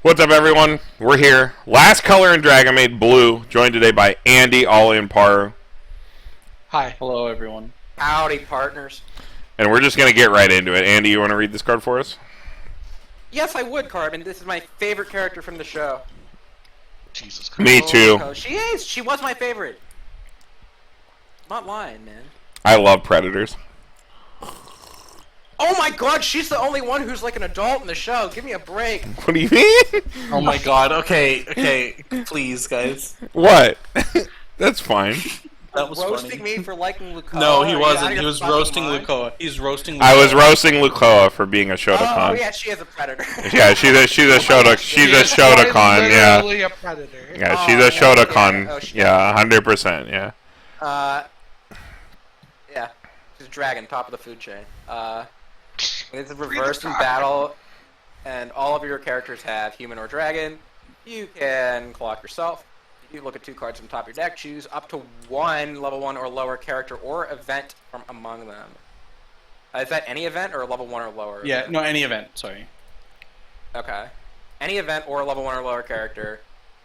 What's up, everyone? We're here. Last color in Dragonmaid, blue. Joined today by Andy, all in Paru. Hi. Hello, everyone. Howdy, partners. And we're just going to get right into it. Andy, you want to read this card for us? Yes, I would, Carmen. This is my favorite character from the show. Jesus Christ. Me too. Oh, she is. She was my favorite. I'm not lying, man. I love Predators. Oh my god, she's the only one who's like an adult in the show. Give me a break. What do you mean? Oh my god, okay, please, guys. What? That's fine. That was Roasting funny. me for liking Lukoa. No, he Are you out wasn't. of He your was fucking roasting mind? Lukoa. He's roasting Lukoa. I was roasting Lukoa for being a Shotokan. Oh yeah, she is a predator. Yeah, she's a Shotokan, yeah. Literally a predator. Yeah, she's a Oh, Shotokan. yeah. Oh, she- Yeah, 100%, yeah. Yeah, she's a dragon, top of the food chain. It's reversed in battle, and all of your characters have human or dragon. You can clock yourself. You look at 2 cards from the top of your deck, choose up to 1 level 1 or lower character or event from among them. Is that any event or level 1 or lower? Yeah, event? no, any event. Sorry. Okay. Any event or level 1 or lower character.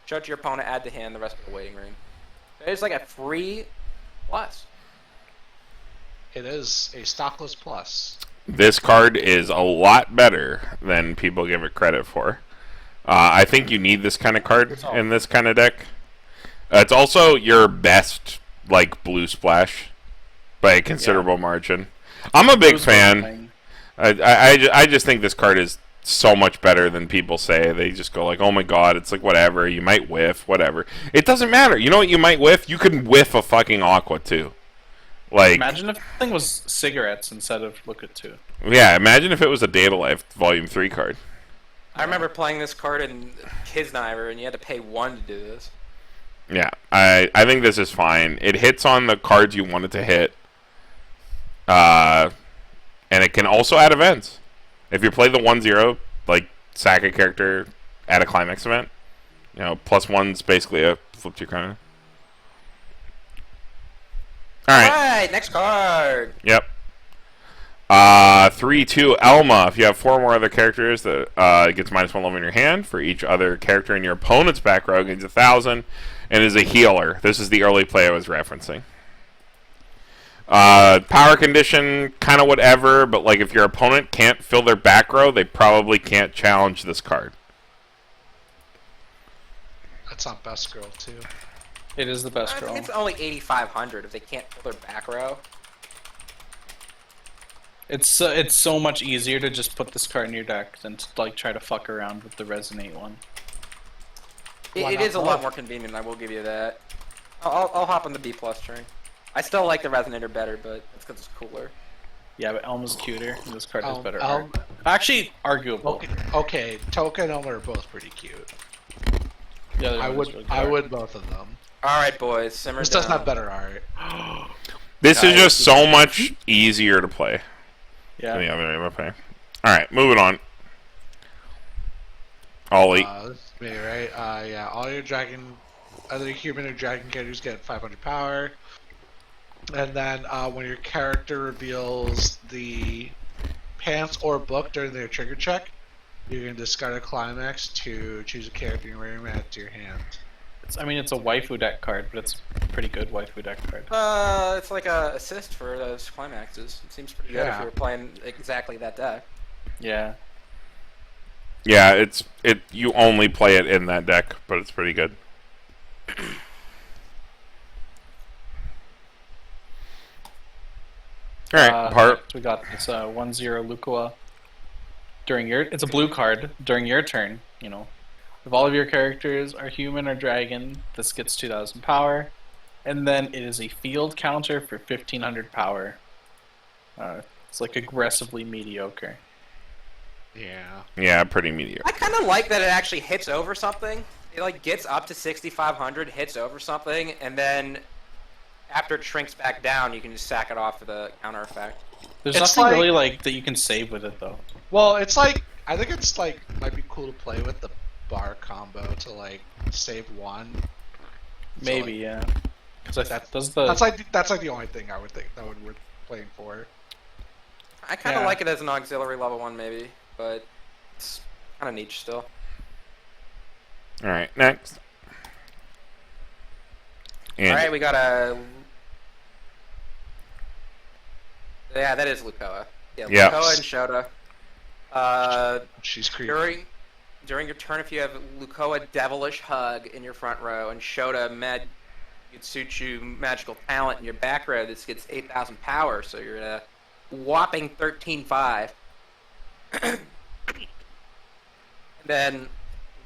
Show it to your opponent, add to hand the rest of the waiting room. It's like a free plus. It is a stockless plus. This card is a lot better than people give it credit for. I think you need this kind of card in this kind of deck. It's also your best, like, blue splash by a considerable margin. I'm a big fan. I just think this card is so much better than people say. They just go like, oh my god, it's like whatever, you might whiff, whatever. It doesn't matter. You know what you might whiff? You can whiff a fucking Aqua too. Like, Imagine if the thing was cigarettes instead of look at 2. yeah, imagine if it was a Data Life Volume 3 card. I remember playing this card in Kisniver, and you had to pay 1 to do this. Yeah, I think this is fine. It hits on the cards you want it to hit. And it can also add events. If you play the 1-0, like, sack a character at a climax event, you know, +1's basically a flip to your counter. Alright. Next card. Yep. 3-2 Elma. If you have 4 more other characters, that gets -1 level in your hand. For each other character in your opponent's back row, gains 1,000, and is a healer. This is the early play I was referencing. Power condition, kind of whatever, but like if your opponent can't fill their back row, they probably can't challenge this card. That's on Best Girl, too. It is the best I girl. think it's only 8,500 if they can't fill their back row. It's so much easier to just put this card in your deck than to like try to fuck around with the Resonate one. Why It not is a lot both? more convenient, I will give you that. I'll hop on the B+ train. I still like the Resonator better, but it's because it's cooler. Yeah, but Elma's cuter. And this card has better Elm- art. Actually, arguable. Okay, Toka and Elmer are both pretty cute. The other I one's would, really good I art. would both of them. Alright, boys, simmer This down. does have better art. This is Guys, just so much easier to play than the Yeah. other way to play. Alright, moving on. Ollie. This is me, right? Yeah, all your dragon, other human or dragon characters get 500 power. And then when your character reveals the pants or book during their trigger check, you can discard a climax to choose a character in your room and add to your hand. I mean, it's a waifu deck card, but it's a pretty good waifu deck card. It's like a assist for those climaxes. It seems pretty good if Yeah. you were playing exactly that deck. Yeah. Yeah, you only play it in that deck, but it's pretty good. Alright, Next we got this 1-0 Lukoa. It's a blue card. During your turn, you know, if all of your characters are human or dragon, this gets 2,000 power. And then it is a field counter for 1,500 power. It's like aggressively mediocre. Yeah. Yeah, pretty mediocre. I kind of like that it actually hits over something. It like gets up to 6,500, hits over something, and then after it shrinks back down, you can just sack it off for the counter effect. There's It's nothing like- really like that you can save with it though. Well, it's like, I think it's like, might be cool to play with the bar combo to like save 1. Maybe, like, yeah. Because That's does the that's like the only thing I would think that would worth playing for. I kind of Yeah. like it as an auxiliary level 1 maybe, but it's kind of niche still. All right, next. And All right, we got a. Yeah, that is Lukoa. Yeah, Yeah. Lukoa and Shota. She's creepy. During your turn, if you have Lukoa Devilish Hug in your front row and Shota Yutsuchu Magical Talent in your back row, this gets 8,000 power, so you're at a whopping 13.5. Then,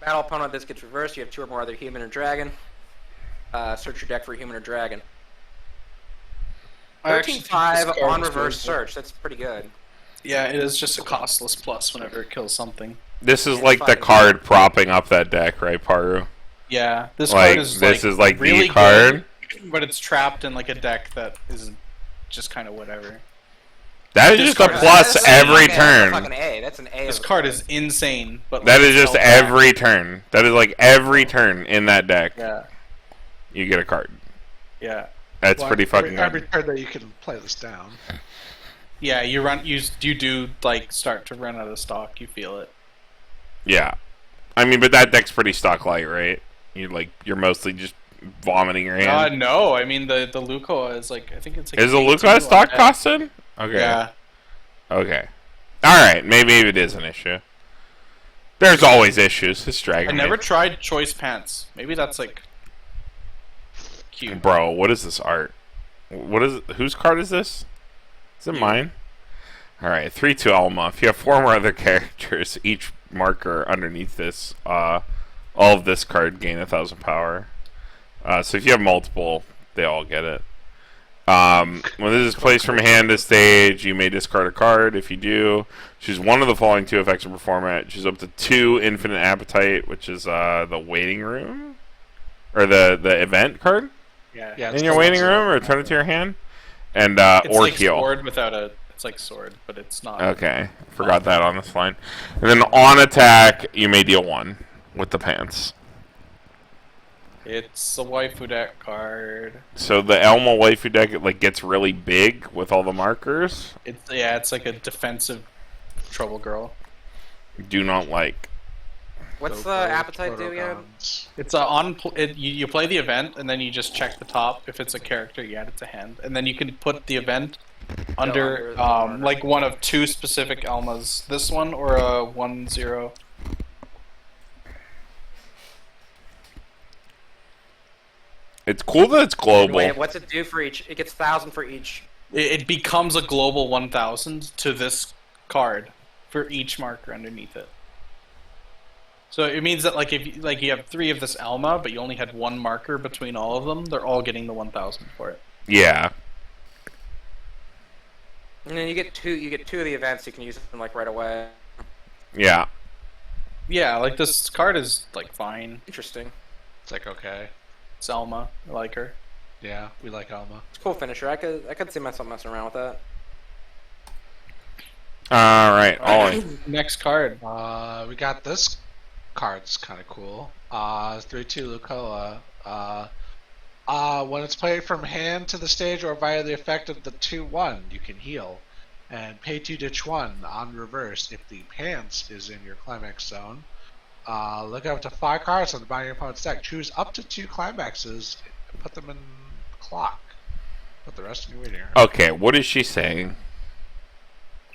battle opponent, this gets reversed. You have 2 or more other human or dragon. Search your deck for a human or dragon. I actually think 13.5 this card on is reverse really search. That's pretty good. Yeah, it is just a costless plus whenever it kills something. this is Yeah, like the fucking- card propping up that deck, right, Paru? Yeah, this Like, card is this is like really the card. good, but it's trapped in like a deck that is just kind of whatever. That is This just a card- plus That's every fucking- turn. Fucking A. That's an A. This of a card is insane, but That like, is it's just held back. every turn. That is like every turn in that deck. Yeah, You get a card. yeah, That's Well, pretty fucking every good. turn that you can play this down. yeah. You do like start to run out of stock. You feel it. Yeah. I mean, but that deck's pretty stock light, right? You're mostly just vomiting your hand. No, I mean the Lukoa is like I think it's like Is the 18 Luca on stock deck. costed? Okay. Yeah, Okay. Alright, maybe it is an issue. There's always issues. It's I Dragonmaid. never tried choice pants. Maybe that's like cute. Bro, what is this art? What is whose card is this? Is it mine? Alright, 3/2 Alma. If you have 4 more other characters, each marker underneath this, all of this card gain 1,000 power. So if you have multiple, they all get it. When this is placed from hand to stage, you may discard a card. If you do, choose one of the following 2 effects to perform it. Choose up to 2 Infinite Appetite, which is the waiting room, or the event card Yeah, Yeah, in your waiting room, or return it to your hand, and It's or like heal. sword without a. It's like sword, but it's not. Okay, forgot that on this line. And then on attack, you may deal 1 with the pants. It's a waifu deck card. So the Elmo waifu deck gets really big with all the markers. It's like a defensive trouble girl. Do not like. What's the Go for appetite do again? protocons. It's you play the event and then you just check the top. If it's a character, you add it to hand, and then you can put the event under under the marker. like one of 2 specific Elmas. This one or a 1/0. It's cool that it's global. Wait, what's it do for each? It gets 1,000 for each. It becomes a global 1,000 to this card for each marker underneath it. So it means that if you have 3 of this Elma, but you only had 1 marker between all of them, they're all getting the 1,000 for it. Yeah. And then you get 2. You get 2 of the events. You can use them right away. Yeah. Yeah, this card is fine. Interesting. It's like, okay. It's Elma. I like her. Yeah, we like Alma. It's a cool finisher. I could see myself messing around with that. All right. Ollie. Next card. We got this card's kind of cool. 3/2 Lukoa. When it's played from hand to the stage or via the effect of the 2/1, you can heal. And pay 2 ditch 1 on reverse if the pants is in your climax zone. Look up to 5 cards on the bottom of your opponent's deck. Choose up to 2 climaxes and put them in clock. Put the rest in your waiting room. Okay, what is she saying?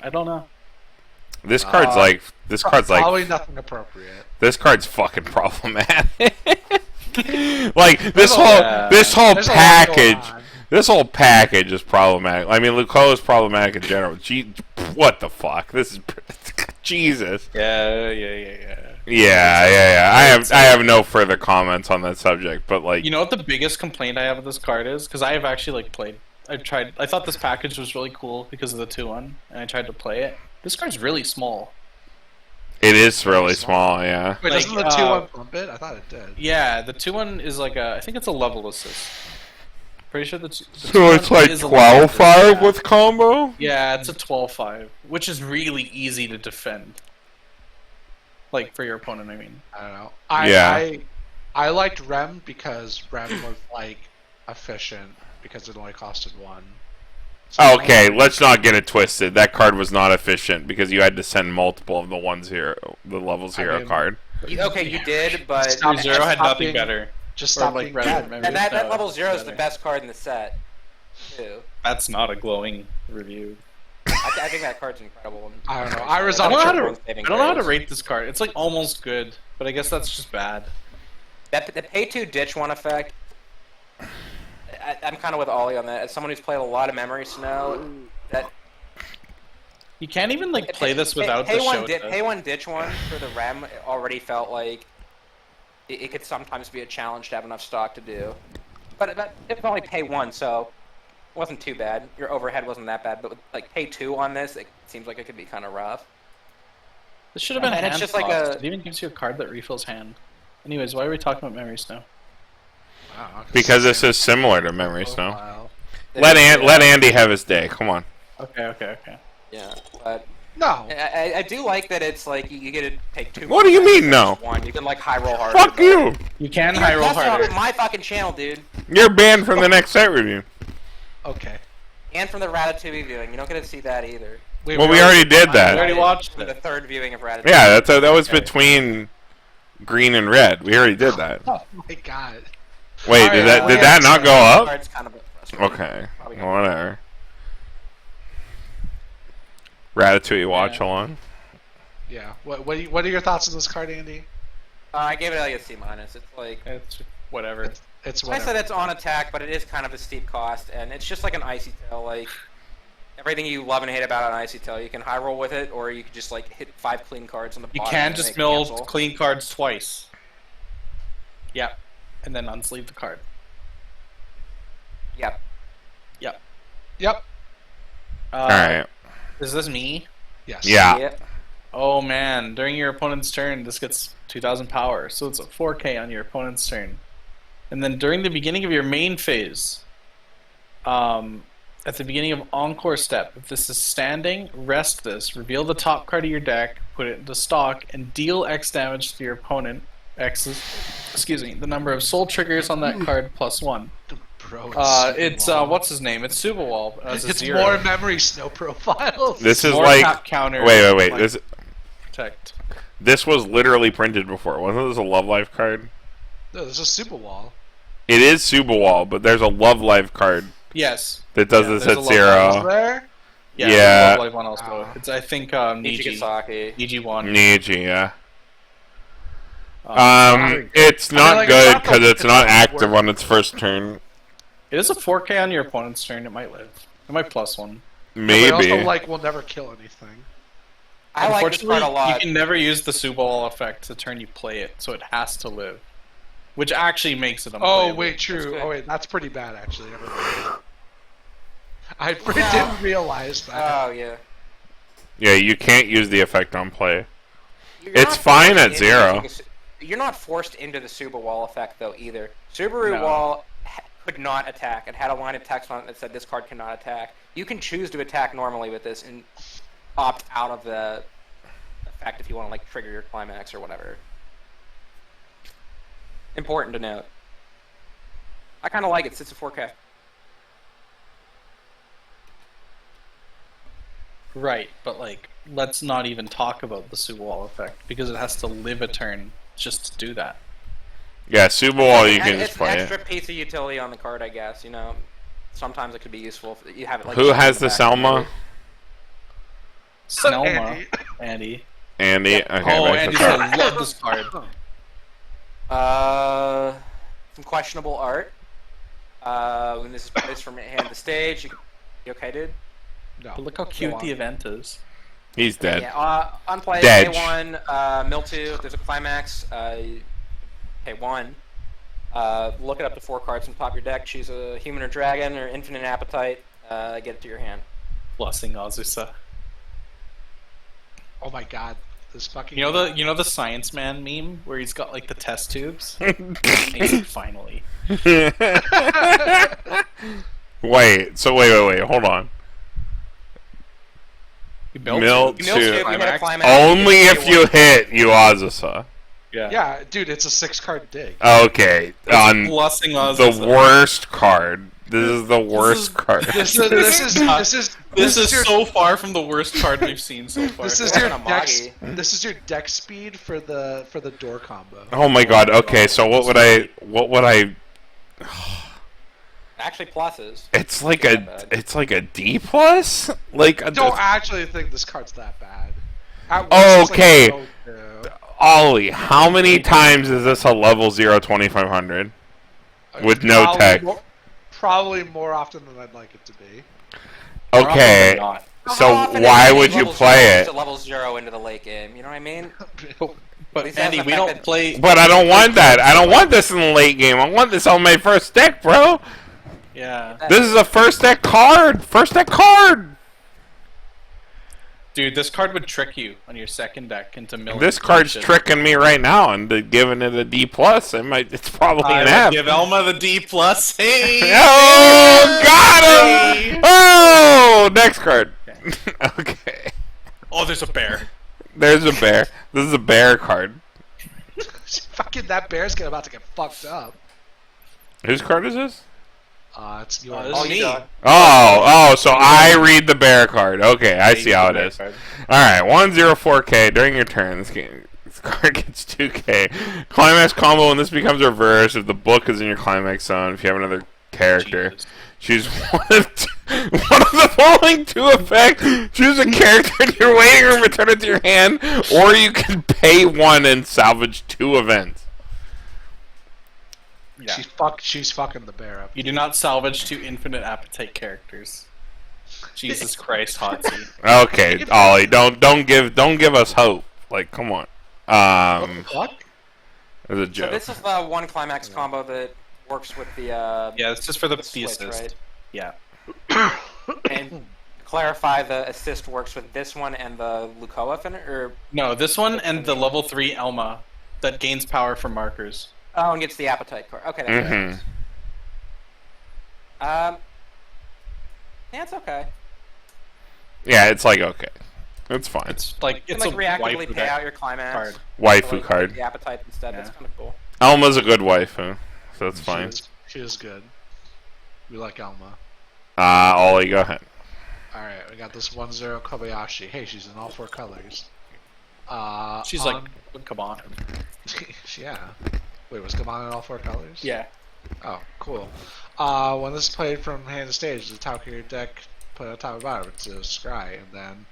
I don't know. This card's Probably nothing appropriate. this card's fucking problematic. This There's a whole There's a lot going package. on. This whole package is problematic. I mean, Lukoa is problematic in general. What the fuck? This is Jesus. Yeah. Yeah. I have no further comments on that subject, but You know what the biggest complaint I have with this card is? Because I have actually played. I thought this package was really cool because of the 2/1, and I tried to play it. This card's really small. it is really small. Yeah. Wait, doesn't the 2/1 bump it? I thought it did. Yeah, the 2/1 is I think it's a level assist. Pretty sure So it's 12/5 with combo. Yeah, it's a 12/5, which is really easy to defend. For your opponent, I mean. I don't know. Yeah. I liked Rem because Rem was efficient because it only costed 1. So Okay, let's not get it twisted. That card was not efficient because you had to send multiple of the the level 0 mean, card. Okay, you did, but Stop. Zero had Stop nothing being- better. Just Or, stop like, being rather bad. memory and that stone level 0 is the better. best card in the set, too. That's not a glowing review. I think that card's incredible. I don't know. I was I on don't know how triple. to. I don't know how to rate this card. It's like almost good, but I guess that's just bad. The pay 2 ditch 1 effect. I'm kind of with Ollie on that. As someone who's played a lot of Memory Snow, that You can't even like play this without the show. pay 1 ditch 1 for the Rem already felt like it could sometimes be a challenge to have enough stock to do. But it's only pay 1, so it wasn't too bad. Your overhead wasn't that bad, but with like pay 2 on this, it seems like it could be kind of rough. This should have been And hand it's just like cost. a- It even gives you a card that refills hand. Anyways, why are we talking about Memory Snow? Because this is similar to Memory Snow. Profile. Let Andy have his day. Come on. Okay. Yeah, but No. I do like that it's like you get to take 2. What do you mean, no? One, you can like high roll harder. Fuck you! You can high roll That's not harder. my fucking channel, dude. You're banned from the next set review. Okay. And from the Ratatouille viewing, you don't get to see that either. Wait, Well, we already did I that. already watched The it. third viewing of Ratatouille. Yeah, that was Okay. between green and red. We already did that. Oh my god. Wait, Alright, did that not go up? Card's kind of frustrating. Okay, Probably well, whatever. Ratatouille watch along. Yeah. What are your thoughts on this card, Andy? I gave it like a C minus. It's like It's whatever. It's I whatever. said it's on attack, but it is kind of a steep cost, and it's just like an Icy Tail. Like everything you love and hate about an Icy Tail, you can high roll with it, or you can just like hit 5 clean cards on the You bottom. can and just make mill cancel. clean cards twice. Yeah, and then unsleeve the card. Yep. Yep. Alright. Is this me? Yes. Yeah. Yep. Oh man, during your opponent's turn, this gets 2,000 power, so it's a 4k on your opponent's turn. And then during the beginning of your main phase, at the beginning of Encore Step, if this is standing, rest this, reveal the top card of your deck, put it into stock, and deal X damage to your opponent. The number of soul triggers on that card plus 1. Bro, It's what's his name? It's Subawal as a It's 0. more Memory Snow profiles. This is More like. tap counter. Wait. like, This protect. this was literally printed before. Wasn't this a Love Life card? No, there's a super wall. It is Subawal, but there's a Love Life card Yes. that does Yeah, this there's at a Love zero. Is there? Yeah. Yeah. Love Life one also. It's I think Niji. Nijigasaki. Niji1. Niji, yeah. Um, It's I mean, not like, good it's not because the- it's it's not not active work. on its first turn. it is a 4k on your opponent's turn. It might live. It might plus 1. But Maybe. also, like, will never kill anything. I like this Unfortunately, card a lot. you can never use the Subawal effect the turn you play it, so it has to live. Which actually makes it Oh, unplayable. wait, That's true. good. Oh, wait, that's pretty bad, actually. Never mind. I didn't realize that. Oh yeah. Yeah, you can't use the effect on play. You're It's not fine forced at into 0. using you're not forced into the Subaru Wall effect though either. Subaru No. Wall could not attack. It had a line of text on it that said this card cannot attack. You can choose to attack normally with this and opt out of the effect if you want to like trigger your climax or whatever. Important to note. I kind of like it. It's a 4K. Right, but like, let's not even talk about the Subawal effect, because it has to live a turn just to do that. Yeah, Subawal, you can It's just an play extra it. piece of utility on the card, I guess. You know, sometimes it could be useful if you have it like. Who in has the back. Selma? Snelma, Andy. Andy? Okay, Oh, right, Andy's that's gonna right. love this card. Some questionable art. When this is placed from hand to stage, you okay, dude? No. But look how Go cute on. the event is. He's dead. Yeah, on play, Dead. K1, Mill 2, there's a climax, K1. Look it up to 4 cards from top of your deck, choose a human or dragon or infinite appetite, get it to your hand. Blessing Azusa. Oh my god. This fucking. You know the Science Man meme where he's got like the test tubes? He's like, finally. Wait, hold on. He built Mill it. You Mill 2, Two. you hit a Climax. climax. Only you if get you K1. hit Yuazusa. Yeah. Yeah, dude, it's a 6-card dig. Okay, on Blessing the Azusa. worst card This is the worst card. This Is your, so far from the worst card we've seen so far. this is They're your kinda deck. moggy. This is your deck speed for the door combo. Oh my god. Okay, so what would I? Actually, pluses. It's like Not bad. it's like a D plus. Like I don't actually think this card's that bad. At worst, Okay. it's like a no-no. Ollie, how many times is this a level 0 2500? With no Probably tech. Probably more often than I'd like it to be. More often Okay, than not. so How often why is would you level play zero it? to level 0 into the late game? You know what I mean? But least Andy, that's the we fact don't that- play. But I don't want that. I don't want this in the late game. I want this on my first deck, bro. Yeah, This is a first deck card. First deck card. dude, this card would trick you on your second deck into milling. This card's tricking me right now into giving it a D plus. It's probably an I F. would give Elma the D plus. Hey. Oh, got him! Oh, next card. Okay. Oh, there's a bear. There's a bear. This is a bear card. Fucking that bear's about to get fucked up. Whose card is this? It's Oh, yours. this is me. So I read the bear card. Okay, I see how it is. Alright, 104k during your turn. This card gets 2k. Climax combo when this becomes reversed if the book is in your climax zone. If you have another character, Jesus. choose one of the following two effects. Choose a character in your waiting room, return it to your hand, or you can pay one and salvage 2 events. Yeah. She's fucking the bear up. You do not salvage 2 infinite appetite characters. Jesus Christ, hot seat. Okay, Ollie, don't give us hope. Like, come on. What? It's a So joke. this is the one climax combo that works with the Yeah, it's just for the switch, assist. right? Yeah. And clarify, the assist works with this one and the Lukoa or No, this one and the level 3 Elma that gains power from markers. oh, and gets the appetite card. Okay, that makes Mm-hmm. sense. Yeah, it's okay. Yeah, it's like okay. It's fine. It's like You it's can like a reactively waifu pay deck out your climax card. Waifu like, card. The appetite instead. Yeah. That's kind of cool. Elma's a good waifu, so that's fine. She is good. We like Elma. Ollie, go ahead. Alright, we got this 1-0 Kobayashi. Hey, she's in all 4 colors. She's like, come on. yeah. Wait, was Gaman in all 4 colors? Yeah. Oh, cool. When this is played from hand to stage, the top of your deck put on top of bottom to scry, and then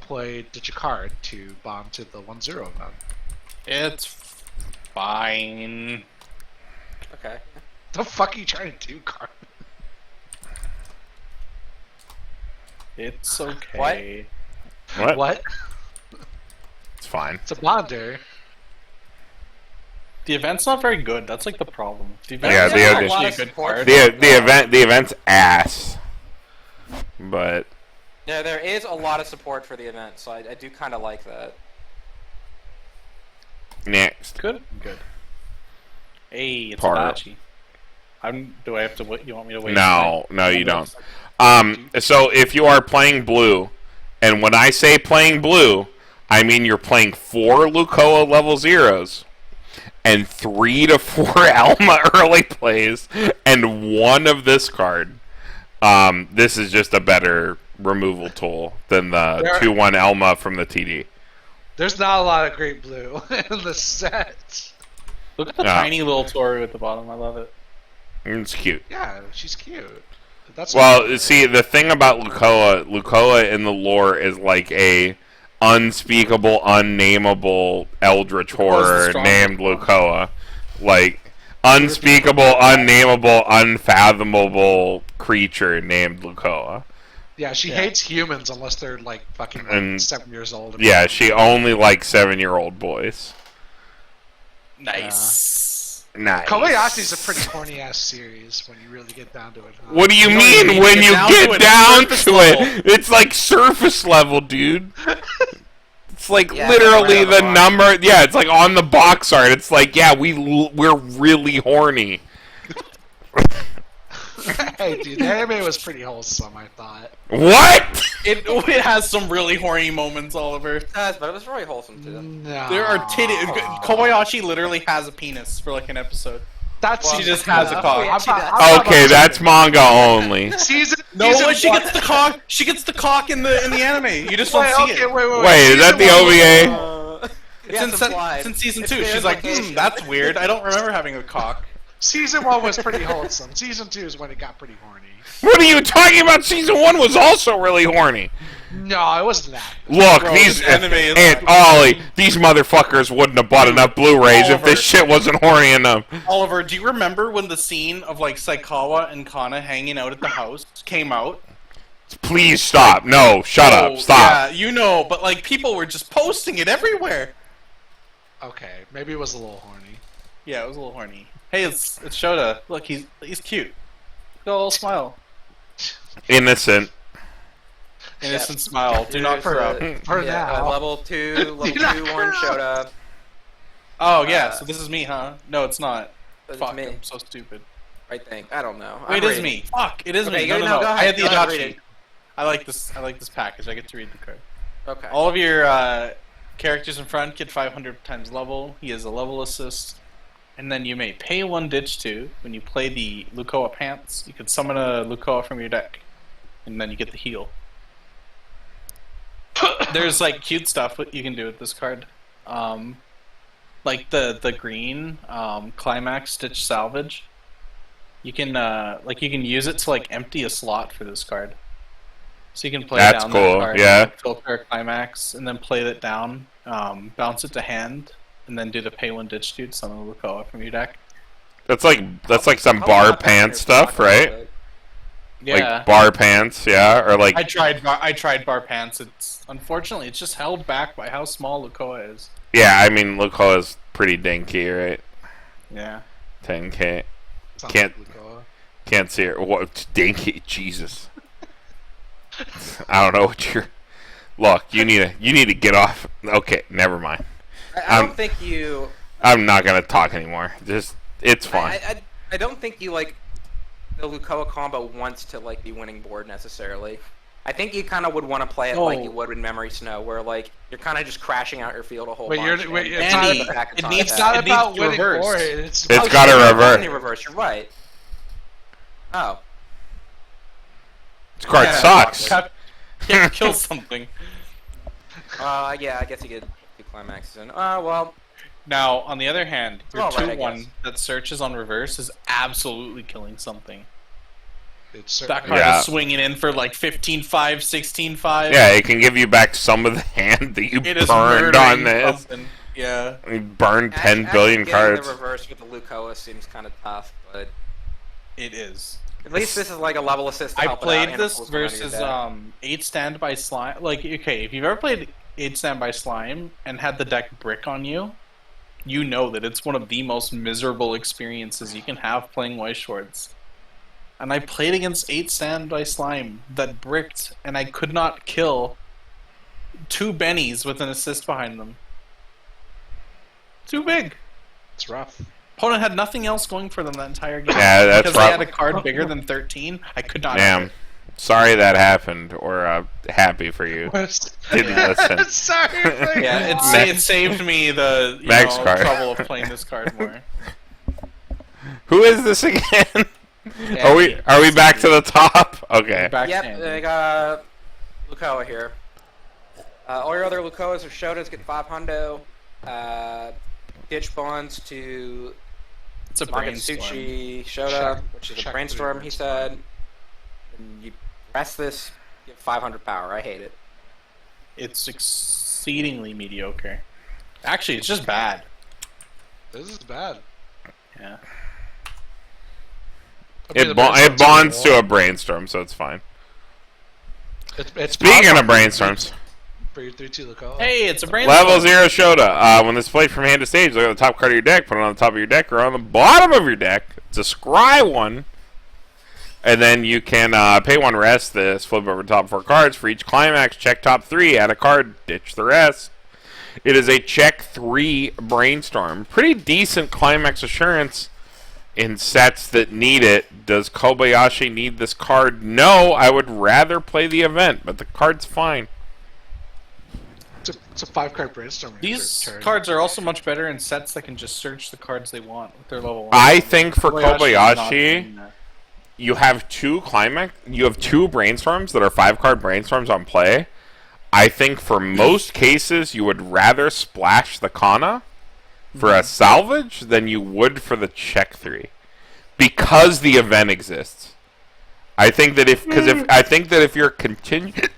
play ditch a card to bond to the 1-0 event. It's fine. Okay. The fuck are you trying to do, Carmen? It's okay. What? It's fine. It's a bonder. The event's not very good. That's like the problem. The event Yeah, is the actually event- a good card. The event's ass. But Yeah, there is a lot of support for the event, so I do kind of like that. next. Good. Good. Hey, it's Paru. Kobayashi. Do I have to wait? You want me to wait? No, you don't. So if you are playing blue, and when I say playing blue, I mean you're playing 4 Lukoa level 0s, and 3 to 4 Elma early plays, and 1 of this card. This is just a better removal tool than the 2-1 Elma from the TD. There's not a lot of great blue in the set. Look at the tiny little Toru at the bottom. I love it. It's cute. Yeah, she's cute. That's Well, see, the thing about Lukoa in the lore is like a unspeakable, unnameable eldritch horror strong. named Lukoa. Like, unspeakable, unnameable, unfathomable creature named Lukoa. Yeah, she hates humans unless they're like fucking And- 7 years old. Yeah, she only likes 7-year-old boys. Nice. Nice. Kobayashi's a pretty horny ass series when you really get down to it. Huh? What do you You don't mean even when get you down to get it, down it's surface to level. it? It's like surface level, dude. It's like Yeah, literally right on the the box. number. Yeah, it's like on the box art. It's like, yeah, we're really horny. Hey, dude, the anime was pretty wholesome, I thought. What? It has some really horny moments, Oliver. It does, but it was really wholesome too. No. There are titties. Kobayashi literally has a penis for like an episode. That's She just has a cock. Okay, that's manga only. Season. No, season she one- gets the cock. She gets the cock in the anime. You just don't see it. Wait, is that the Season one- OVA? It's in season 2. She's like, that's weird. I don't remember having a cock. Season 1 was pretty wholesome. Season 2 is when it got pretty horny. What are you talking about? Season 1 was also really horny. No, it wasn't that. Look, Bro, these this anime is and like- Ollie, these motherfuckers wouldn't have bought enough Blu-rays if this shit wasn't horny enough. Oliver, do you remember when the scene of like Saikawa and Kana hanging out at the house came out? Please stop. No, shut Oh, up. Stop. Yeah, you know, but like people were just posting it everywhere. Okay, maybe it was a little horny. Yeah, it was a little horny. Hey, it's Shota. Look, he's cute. Got a little smile. Innocent. Innocent smile. Do not corrupt. For now. Level 2, level 2, 1 showed up. Oh yeah, so this is me, huh? No, it's not. It's Fuck, me. I'm so stupid. I think. I don't know. Wait, I'm it is reading. me. Fuck, it is Okay, me. go- No, no, go I ahead, had the go ahead, adoption. read it. I like this package. I get to read the card. Okay. All of your characters in front get 500 times level. He has a level assist. And then you may pay 1 ditch 2 when you play the Lukoa Pants. You can summon a Lukoa from your deck. And then you get the heal. There's like cute stuff what you can do with this card. Like the green Climax Stitch Salvage. You can you can use it to like empty a slot for this card. So you can play That's down cool, that card, yeah. like, filter a Climax, and then play it down, bounce it to hand, and then do the pay 1 ditch dude, summon a Lukoa from your deck. That's like some bar pants stuff, right? Yeah. Like bar pants, yeah, or like I tried bar pants. It's unfortunately it's just held back by how small Lukoa is. yeah. I mean, Lukoa's pretty dinky, right? Yeah. 10K. Sounds Can't- like Lukoa. Can't see her. What dinky? Jesus. I don't know what you're. Look, you need to get off. Okay, never mind. I don't think you. I'm not gonna talk anymore. Just it's fine. I don't think you like the Lukoa combo wants to like be winning board necessarily. I think you kind of would want to play it like you would in Memory Snow, where like you're kind of just crashing out your field a whole Wait, bunch. you're- wait, and it's then not- the back it attack. needs- It's not It about needs to winning reverse. for it. It's It's about- gotta Oh, shit, reverse. you're reverse. You're right. Oh. This card Yeah, sucks. Can't kill something. Yeah, I guess you get 2 climaxes in. Well, Now, on the other hand, your Alright, I 2/1 guess. that searches on reverse is absolutely killing something. It's That certainly- card Yeah. is swinging in for like 15-5, 16-5. Yeah, it can give you back some of the hand that you It is burned on murdering this. something. Yeah. You burned 10 actually billion getting cards. The reverse with the Lukoa seems kind of tough, but It is. at least this is like a level assist. To I help it out played and this pulls one out of your versus deck. 8 Standby Slime. Like, okay, if you've ever played 8 Standby Slime and had the deck brick on you, you know that it's one of the most miserable experiences you can have playing Weiss Schwarz. And I played against 8 Standby Slime that bricked, and I could not kill 2 Bennies with an assist behind them. Too big. It's rough. Opponent had nothing else going for them that entire game. Yeah, that's because they rough. had a card bigger than 13. I could not. Damn. Sorry that happened, or happy for you. Didn't listen. Sorry. For Yeah, Max- it saved me the Max card. trouble of playing this card more. Who is this again? Yeah, Are we back to the top? Okay. Back Yep, hand. they got Lukoa here. All your other Lukoas or Shotas get 5 hundo. Ditch bonds to It's a brainstorm. Magatsuchi Shota, Check- which is a check brainstorm, three he said. And you press this, get 500 power. I hate it. It's exceedingly mediocre. Actually, it's just bad. This is bad. Yeah. It bonds to a brainstorm, so it's fine. It's Speaking of brainstorms, for your 3/2 Lukoa. Hey, it's a brainstorm. level 0 Shota. When this is played from hand to stage, look at the top card of your deck, put it on the top of your deck or on the bottom of your deck. It's a scry one. And then you can pay 1 rest this, flip over the top 4 cards. For each climax, check top 3, add a card, ditch the rest. It is a check 3 brainstorm. Pretty decent climax assurance in sets that need it. Does Kobayashi need this card? No, I would rather play the event, but the card's fine. It's a 5-card brainstorming. These turn. cards are also much better in sets that can just search the cards they want with their level 1. I think for is not Kobayashi, doing that. you have two brainstorms that are 5-card brainstorms on play. I think for most cases you would rather splash the Kana for a salvage than you would for the check 3, because the event exists. I think that if you're contingent,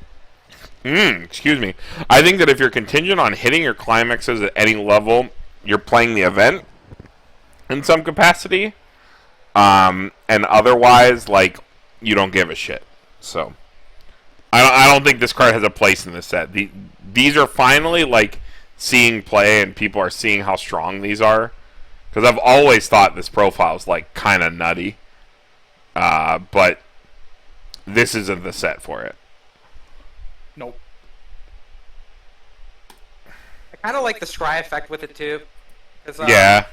excuse me, I think that if you're contingent on hitting your climaxes at any level, you're playing the event in some capacity, and otherwise, like, you don't give a shit. So, I don't think this card has a place in this set. These are finally, like, seeing play, and people are seeing how strong these are. Because I've always thought this profile is, like, kind of nutty. But this isn't the set for it. Nope. I kind of like the scry effect with it too. Yeah.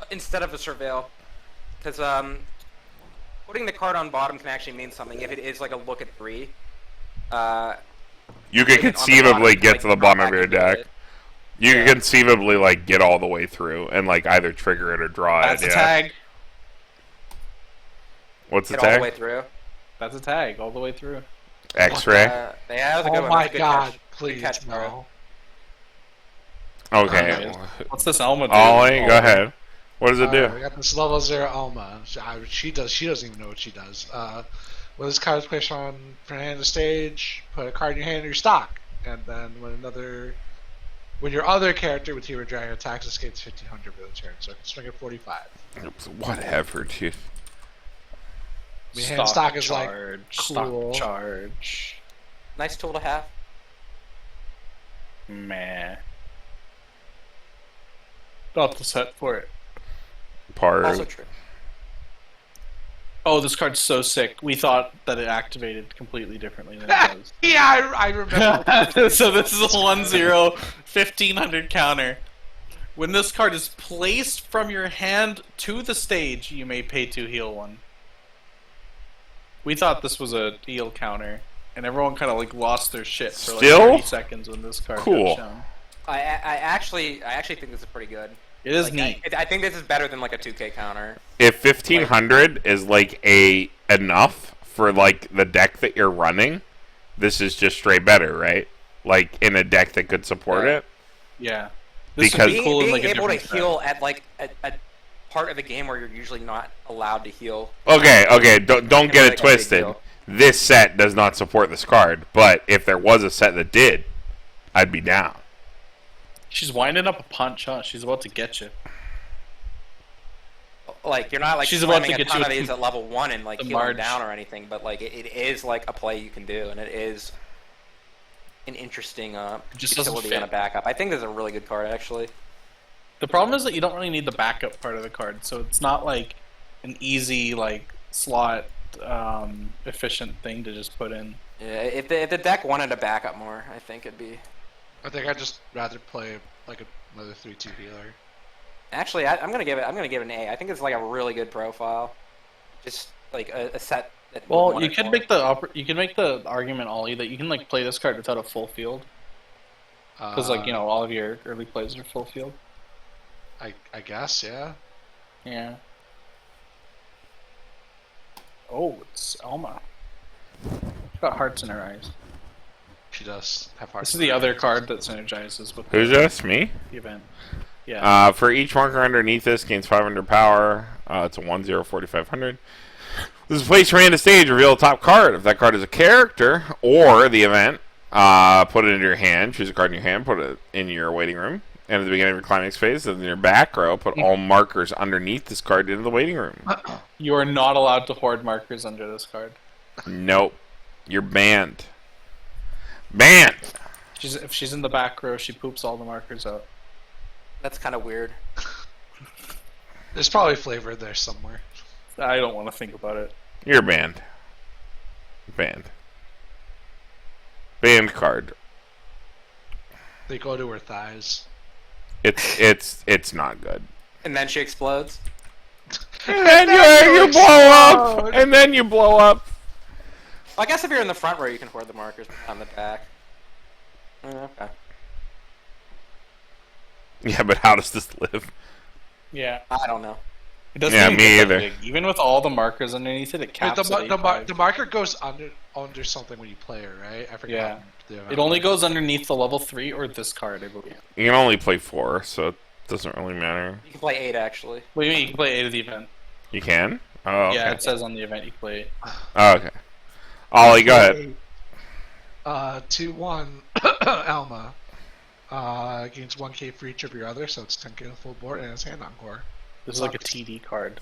Instead of a surveil, because putting the card on bottom can actually mean something. If it is like a look at 3, You could conceivably get to the bottom of your deck. You could conceivably, like, get all the way through and, like, either trigger it or draw That's it. a tag. What's the Get all tag? the way through. That's a tag all the way through. X-ray. Yeah, that was a good Oh one. my That's a good god! catch. Please Good catch, Paru. no. Okay. What's this Elma do? Ollie, go ahead. What does it We do? got this level 0 Alma. She doesn't even know what she does. When this card is placed on from hand to stage, put a card in your hand or your stock, and then when your other character with Hero Dragon attacks, escapes 1500 for the turn, so it can swing at 45. Oops, whatever, dude. I mean, hand stock is like stock cool. charge. Nice tool to have. Meh. Not the set for it. Paru. Also true. Oh, this card's so sick. We thought that it activated completely differently than it does. Yeah, I remember. So this is a 1-0, 1500 counter. When this card is placed from your hand to the stage, you may pay 2 heal 1. We thought this was a heal counter, and everyone kind of like lost their shit for like Still? 30 seconds when this card Cool. got shown. I actually think this is pretty good. It is Like, neat. I think this is better than like a 2K counter. If 1500 is like enough for like the deck that you're running, this is just straight better, right? Like in a deck that could support Yeah. it. Yeah. This Because- would be cool in Being like a able to different set. heal at like a part of the game where you're usually not allowed to heal. Okay, don't Can get be, it like, a big twisted. deal. This set does not support this card, but if there was a set that did, I'd be down. She's winding up a punch, huh? She's about to get you. Like you're not like She's about to slamming a get ton you of with these at level 1 and like the healing Marge. down or anything, but like it is like a play you can do, and it is an interesting just doesn't utility on a fit. backup. I think this is a really good card actually. The problem is that you don't really need the backup part of the card, so it's not like an easy like slot efficient thing to just put in. Yeah, if the deck wanted to back up more, I think it'd be. I think I'd just rather play like another 3/2 healer. Actually, I'm gonna give it an A. I think it's like a really good profile. Just like a set. That would Well, want you it can more. make the argument, Ollie, that you can like play this card without a full field, because like all of your early plays are full field. I guess, yeah. Yeah. Oh, it's Elma. She's got hearts in her eyes. She does have hearts. This is the other card that synergizes with Who's this? Me? the event. Yeah. For each marker underneath this, gains 500 power. It's a 1/0, 4500. This is placed from hand to stage. Reveal a top card. If that card is a character or the event, put it into your hand. Choose a card in your hand. Put it in your waiting room. And at the beginning of your climax phase, in your back row, put all markers underneath this card into the waiting room. You are not allowed to hoard markers under this card. Nope. You're banned. Banned! If she's in the back row, she poops all the markers out. That's kind of weird. There's probably flavor there somewhere. I don't want to think about it. You're banned. Banned. Banned card. They go to her thighs. It's not good. And then she explodes. And then you blow up! And then you blow up! Well, I guess if you're in the front row, you can hoard the markers, but not in the back. Okay. Yeah, but how does this live? Yeah. I don't know. It doesn't Yeah, even me get that either. big. Even with all the markers underneath it, it Wait, caps at 85. the marker goes under something when you play it, right? I forget. Yeah. It only goes underneath the level 3 or this card, I believe. You can only play 4, so it doesn't really matter. You can play 8 actually. What do you mean? You can play 8 of the event. You can? Oh, okay. Yeah, it says on the event you can play 8. Oh, okay. Ollie, go ahead. 2-1 Alma. Gains 1k for each of your other, so it's 10k full board, and it's hand encore. This is like a TD card.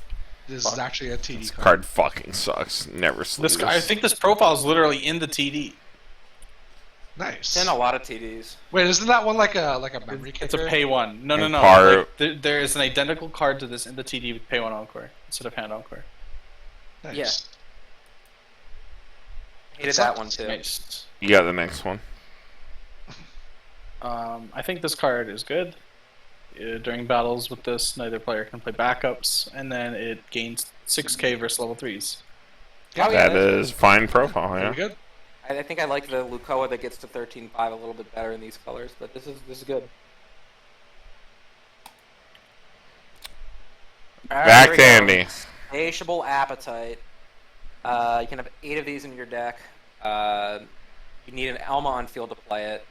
This is actually a TD This card. card fucking sucks. Never sleep. This I think this profile is literally in the TD. Nice. It's in a lot of TDs. Wait, isn't that one like a memory It's a kicker? pay one. No. Paru. Like, there is an identical card to this in the TD with pay one encore instead of hand encore. Nice. Yeah. Hated It that sucks. one too. Nice. You got the next one. I think this card is good. During battles with this, neither player can play backups, and then it gains 6k versus level 3s. Oh, yeah, That is fine profile, Very yeah. good. I think I like the Lukoa that gets to 13.5 a little bit better in these colors, but this is good. Alright, Back here to we go. Andy. Insatiable Appetite. You can have 8 of these in your deck. You need an Elma on field to play it.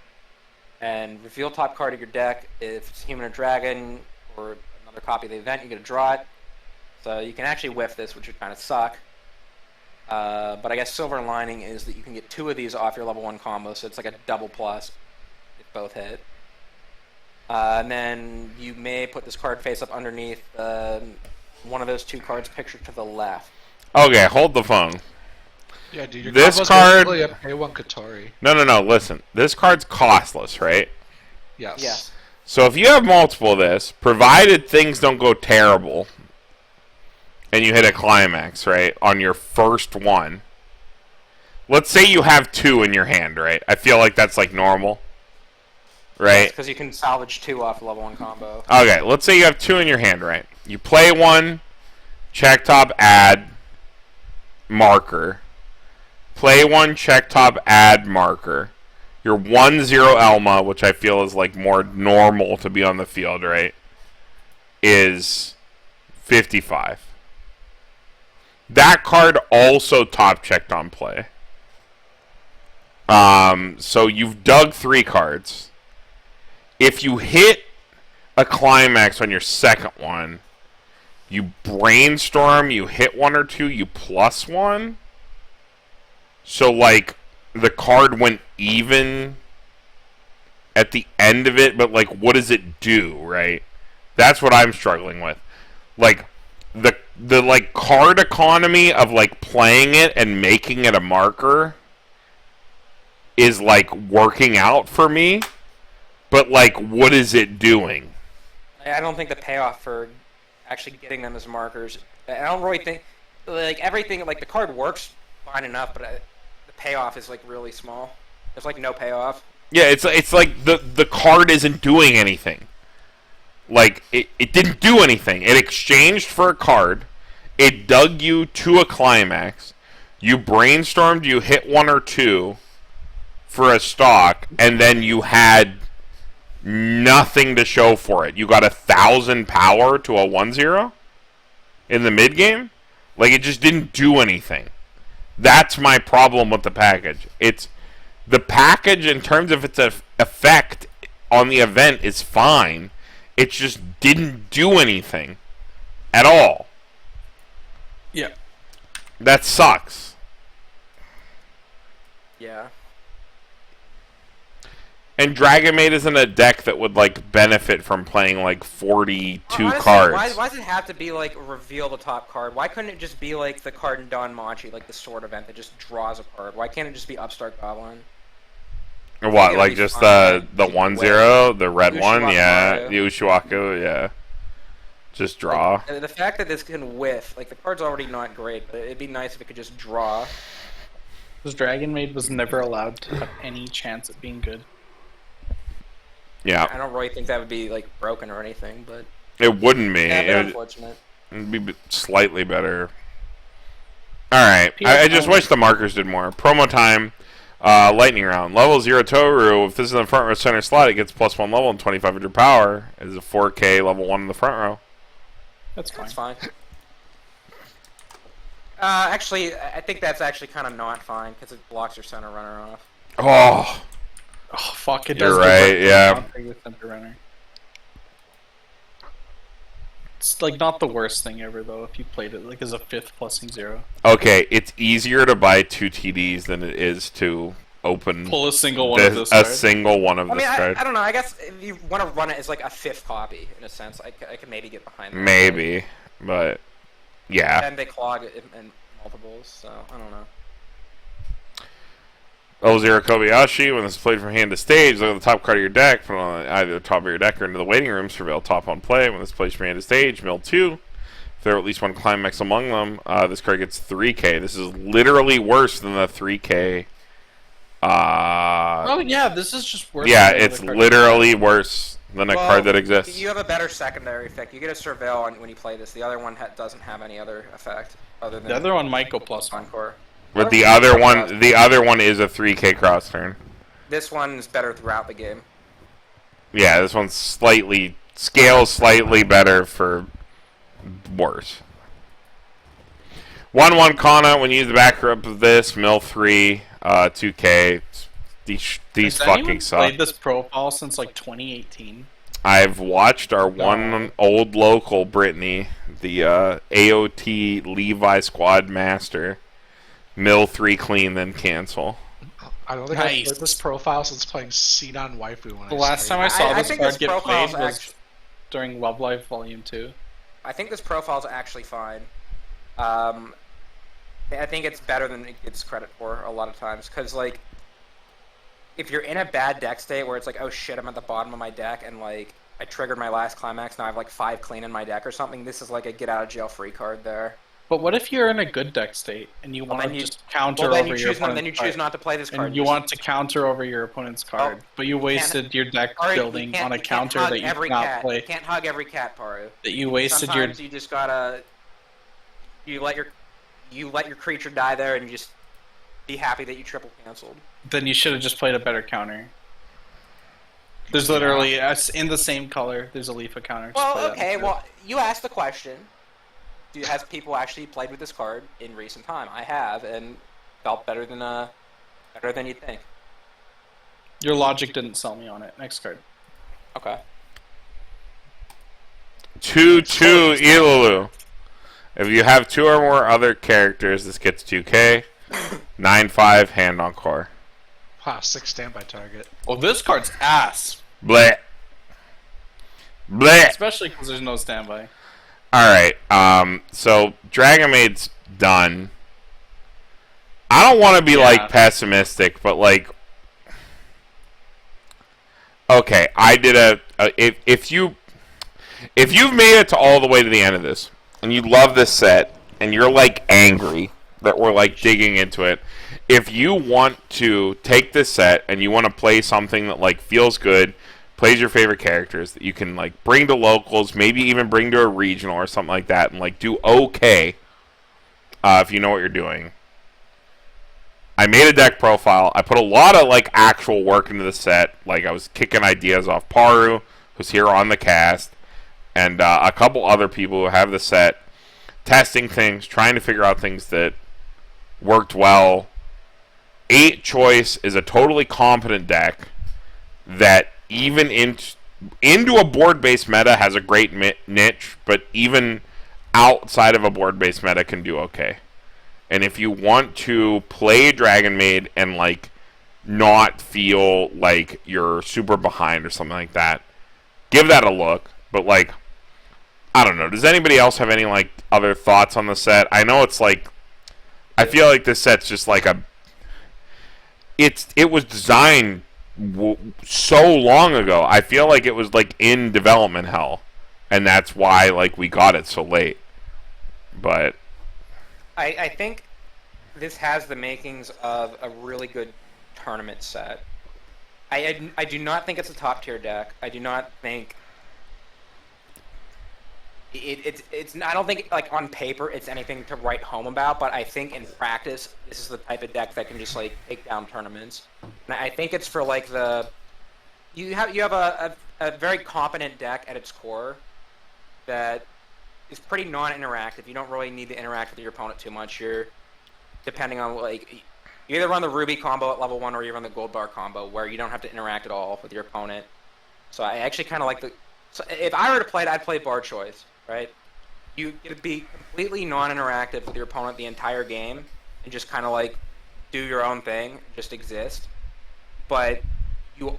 And reveal top card of your deck. If it's human or dragon, or another copy of the event, you get to draw it. So you can actually whiff this, which would kind of suck. But I guess silver lining is that you can get 2 of these off your level 1 combo, so it's like a double plus if both hit. And then you may put this card face up underneath one of those 2 cards pictured to the left. Okay, hold the phone. Yeah, dude. Your This combo's card- basically a pay one Katori. No, listen. This card's costless, right? Yes. Yes. So if you have multiple of this, provided things don't go terrible, and you hit a climax, right, on your first one, let's say you have 2 in your hand, right? I feel like that's like normal, right? Because you can salvage 2 off level 1 combo. Okay, let's say you have 2 in your hand, right? You play one, check top, add, marker. Play one, check top, add, marker. Your 1-0 Elma, which I feel is like more normal to be on the field, right? Is 55. That card also top checked on play. So you've dug 3 cards. If you hit a climax on your second one, you brainstorm, you hit 1 or 2, you plus 1. So, like, the card went even at the end of it, but, like, what does it do, right? That's what I'm struggling with. Like, the like, card economy of, like, playing it and making it a marker is, like, working out for me. But, like, what is it doing? I don't think the payoff for actually getting them as markers. I don't really think, like, everything, like, the card works fine enough, but the payoff is, like, really small. There's, like, no payoff. Yeah, it's like the card isn't doing anything. Like, it didn't do anything. It exchanged for a card. It dug you to a climax. You brainstormed, you hit 1 or 2 for a stock, and then you had nothing to show for it. You got 1,000 power to a 1-0 in the mid game. Like, it just didn't do anything. That's my problem with the package. It's the package in terms of its effect on the event is fine. It just didn't do anything at all. Yeah. That sucks. Yeah. And Dragonmaid isn't a deck that would, like, benefit from playing, like, 42 Honestly, cards. Why does it have to be, like, reveal the top card? Why couldn't it just be, like, the card in Don Machi, like the sword event that just draws a card? Why can't it just be Upstart Goblin? Or what, It'll like be just fine. the 1-0, the red one? Ushiwaku Yeah. Mario. The Ushiwaku, yeah. Just draw. Like, the fact that this can whiff, like, the card's already not great, but it'd be nice if it could just draw. This Dragonmaid was never allowed to have any chance at being good. Yeah. I don't really think that would be, like, broken or anything, but... It wouldn't be. Yeah, It but would, unfortunate. it'd be slightly better. Alright. I just wish the markers did more. Promo time. Lightning round. Level 0 Toru. If this is in the front row center slot, it gets +1 level and 2,500 power. It is a 4K level 1 in the front row. That's fine. That's fine. Actually, I think that's actually kind of not fine because it blocks your center runner off. Oh, Oh fuck! It You're does. right, yeah. With center runner. It's like not the worst thing ever though. If you played it like as a 5th +0. okay. It's easier to buy 2 TDs than it is to open Pull a single one of this a card. single one of I this mean, card. I don't know. I guess if you want to run it as like a 5th copy, in a sense, I could maybe get behind that. Maybe, but yeah. And they clog it in multiples, so I don't know. Level 0 Kobayashi. When this is played from hand to stage, look at the top card of your deck, put it on either the top of your deck or into the waiting room, surveil top on play. When this is played from hand to stage, mill 2. If there are at least one climax among them, this card gets 3K. This is literally worse than the 3K. Oh yeah, this is just worse. Yeah, than the it's other card. literally worse than a card that exists. You have a better secondary effect. You get a surveil when you play this. The other one doesn't have any other effect other than The other one might go +1. Encore. But the other one is a 3K cross turn. This one is better throughout the game. Yeah, this one's scales slightly better for worse. 1/1 Kana. When you use the backup of this, mill 3, 2K. These Has fucking anyone suck. played this profile since like 2018? I've watched our one old local Brittany, the AOT Levi Squad Master, mill 3 clean then cancel. I don't think I've Nice. played this profile since playing Sinon Waifu when The last time I started. saw I this think card this get profile's played was act- during Love Life Volume 2. I think this profile's actually fine. I think it's better than it gets credit for a lot of times, because like, if you're in a bad deck state where it's like, oh shit, I'm at the bottom of my deck and like I triggered my last climax, now I have like 5 clean in my deck or something, this is like a get out of jail free card there. But what if you're in a good deck state and you want to just counter Well, over your opponent's then you choose card, not to play this card. and you want to counter over your opponent's card, but you wasted your deck Paru, building on a counter that you every cannot cat. play. You can't hug every cat, Paru. That you wasted Sometimes you just gotta you let your creature die there and you just be happy that you triple canceled. Then you should have just played a better counter. There's literally in the same color. There's a Leafa counter. Just play Well, that okay. instead. Well, you asked the question. Has people actually played with this card in recent time? I have, and felt better than you'd think. Your logic didn't sell me on it. Next card. Okay. 2/2 Ilulu. If you have 2 or more other characters, this gets 2K. 9/5 hand on core. Wow, 6 standby target. Well, this card's ass. Bleh. Bleh. Especially because there's no standby. Alright, so Dragonmaid's done. I don't want to be, like, pessimistic, but, like... Okay, I did if you've made it to all the way to the end of this, and you love this set, and you're, like, angry that we're, like, digging into it, if you want to take this set, and you want to play something that, like, feels good, plays your favorite characters that you can like bring to locals, maybe even bring to a regional or something like that, and like do okay if you know what you're doing. I made a deck profile. I put a lot of like actual work into the set. Like I was kicking ideas off Paru, who's here on the cast, and a couple other people who have the set, testing things, trying to figure out things that worked well. 8 choice is a totally competent deck that even into a board-based meta has a great niche, but even outside of a board-based meta can do okay. And if you want to play Dragonmaid and like not feel like you're super behind or something like that, give that a look. But like, I don't know. Does anybody else have any like other thoughts on the set? I know it's like, I feel like this set's just like it was designed so long ago. I feel like it was like in development hell, and that's why like we got it so late. But I think this has the makings of a really good tournament set. I do not think it's a top tier deck. I do not think It's I don't think like on paper it's anything to write home about, but I think in practice this is the type of deck that can just like take down tournaments. And I think it's for like you have a very competent deck at its core that is pretty non-interactive. You don't really need to interact with your opponent too much. You're depending on like you either run the Ruby combo at level 1 or you run the Gold Bar combo where you don't have to interact at all with your opponent. So I actually kind of like so if I were to play it, I'd play Bar Choice. Right? You get to be completely non-interactive with your opponent the entire game and just kind of like do your own thing, just exist. But you,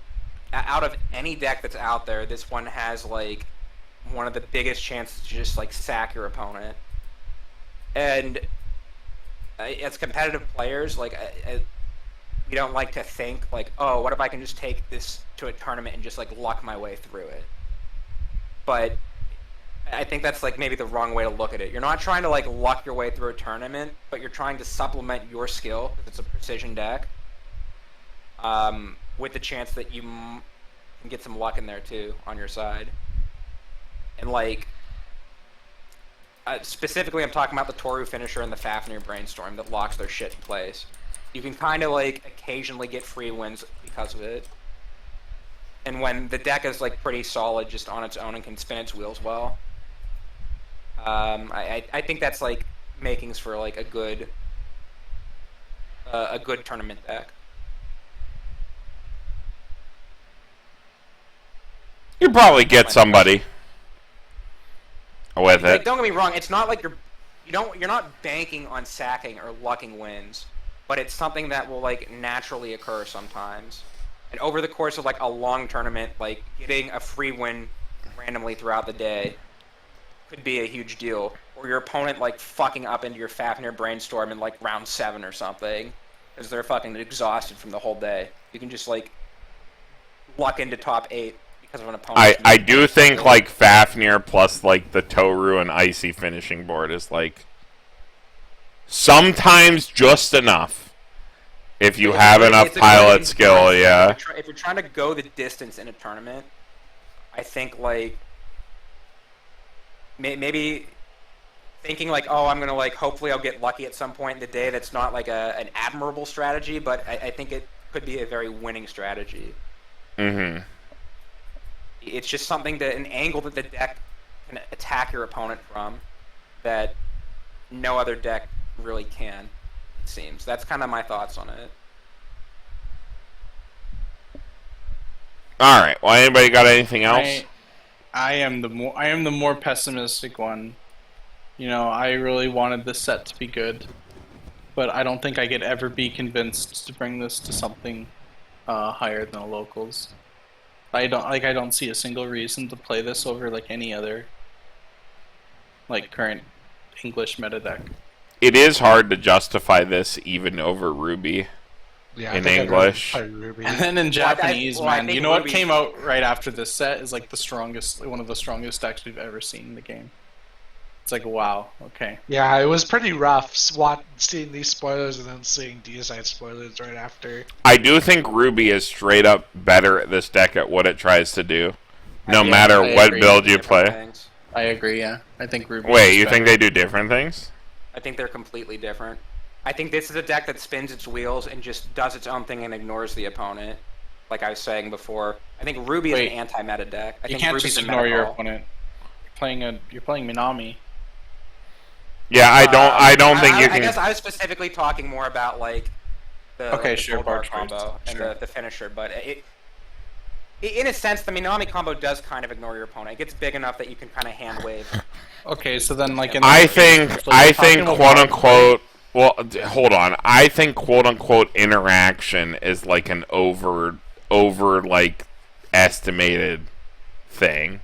out of any deck that's out there, this one has like one of the biggest chances to just like sack your opponent. And as competitive players, like we don't like to think like, oh, what if I can just take this to a tournament and just like luck my way through it? But I think that's like maybe the wrong way to look at it. You're not trying to like luck your way through a tournament, but you're trying to supplement your skill because it's a precision deck, with the chance that you can get some luck in there too on your side. And like specifically, I'm talking about the Toru finisher and the Fafnir Brainstorm that locks their shit in place. You can kind of like occasionally get free wins because of it. And when the deck is like pretty solid just on its own and can spin its wheels well. I think that's like makings for like a good tournament deck. You probably get somebody with Like, it. don't get me wrong, it's not like you're not banking on sacking or lucking wins, but it's something that will like naturally occur sometimes. And over the course of like a long tournament, like getting a free win randomly throughout the day could be a huge deal. Or your opponent like fucking up into your Fafnir Brainstorm in like round 7 or something, because they're fucking exhausted from the whole day. You can just like luck into top 8 because of an opponent. I do think like Fafnir plus like the Toru and Icy finishing board is like sometimes just enough if you have enough pilot skill. Yeah. If you're trying to go the distance in a tournament, I think like maybe thinking like, oh, I'm gonna like hopefully I'll get lucky at some point in the day. That's not like an admirable strategy, but I think it could be a very winning strategy. Mm-hmm. It's just something that an angle that the deck can attack your opponent from that no other deck really can. It seems. That's kind of my thoughts on it. All right. Well, anybody got anything else? I am the more pessimistic one. You know, I really wanted this set to be good, but I don't think I could ever be convinced to bring this to something higher than the locals. I don't see a single reason to play this over like any other like current English meta deck. It is hard to justify this even over Ruby in English. And then in Japanese, man, you know what came out right after this set is like one of the strongest decks we've ever seen in the game. It's like, wow, okay. Yeah, it was pretty rough seeing these spoilers and then seeing Deicide spoilers right after. I do think Ruby is straight up better at this deck at what it tries to do, no matter what build you play. I agree, yeah. I think Ruby. Wait, you think they do different things? I think they're completely different. I think this is a deck that spins its wheels and just does its own thing and ignores the opponent. Like I was saying before, I think Ruby is an anti-meta deck. I you think can't Ruby's just ignore your opponent. You're playing Minami. Yeah, I don't think you can. I guess I was specifically talking more about like the bar combo and the finisher, but in a sense, the Minami combo does kind of ignore your opponent. It gets big enough that you can kind of hand wave. Okay, so then like I think quote unquote. Well, hold on. I think quote unquote interaction is like an over like estimated thing.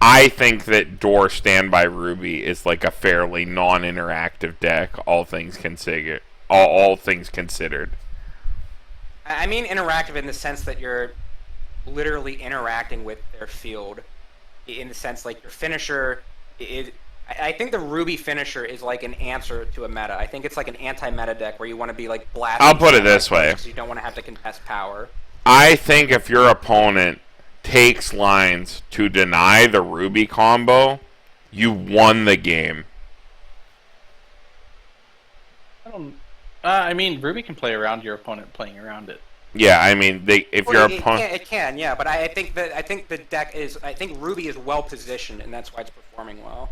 I think that Door Standby Ruby is like a fairly non-interactive deck, all things considered. All things considered. I mean interactive in the sense that you're literally interacting with their field. In the sense like your finisher is. I think the Ruby finisher is like an answer to a meta. I think it's like an anti-meta deck where you want to be like blasting. I'll put it this way: so you don't want to have to contest power. I think if your opponent takes lines to deny the Ruby combo, you won the game. I mean, Ruby can play around your opponent playing around it. Yeah, I mean, if your opponent, it can, yeah. But I think the deck is. I think Ruby is well positioned, and that's why it's performing well.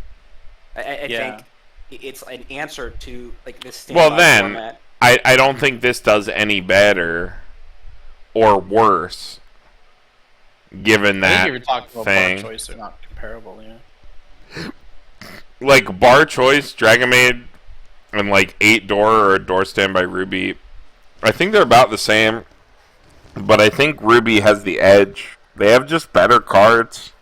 I think it's an answer to like this standby format. I don't think this does any better or worse, given that I think you were talking about thing. bar choice, they're not comparable, yeah. Like bar choice, Dragonmaid, and like 8 door or door standby Ruby, I think they're about the same. But I think Ruby has the edge. They have just better cards.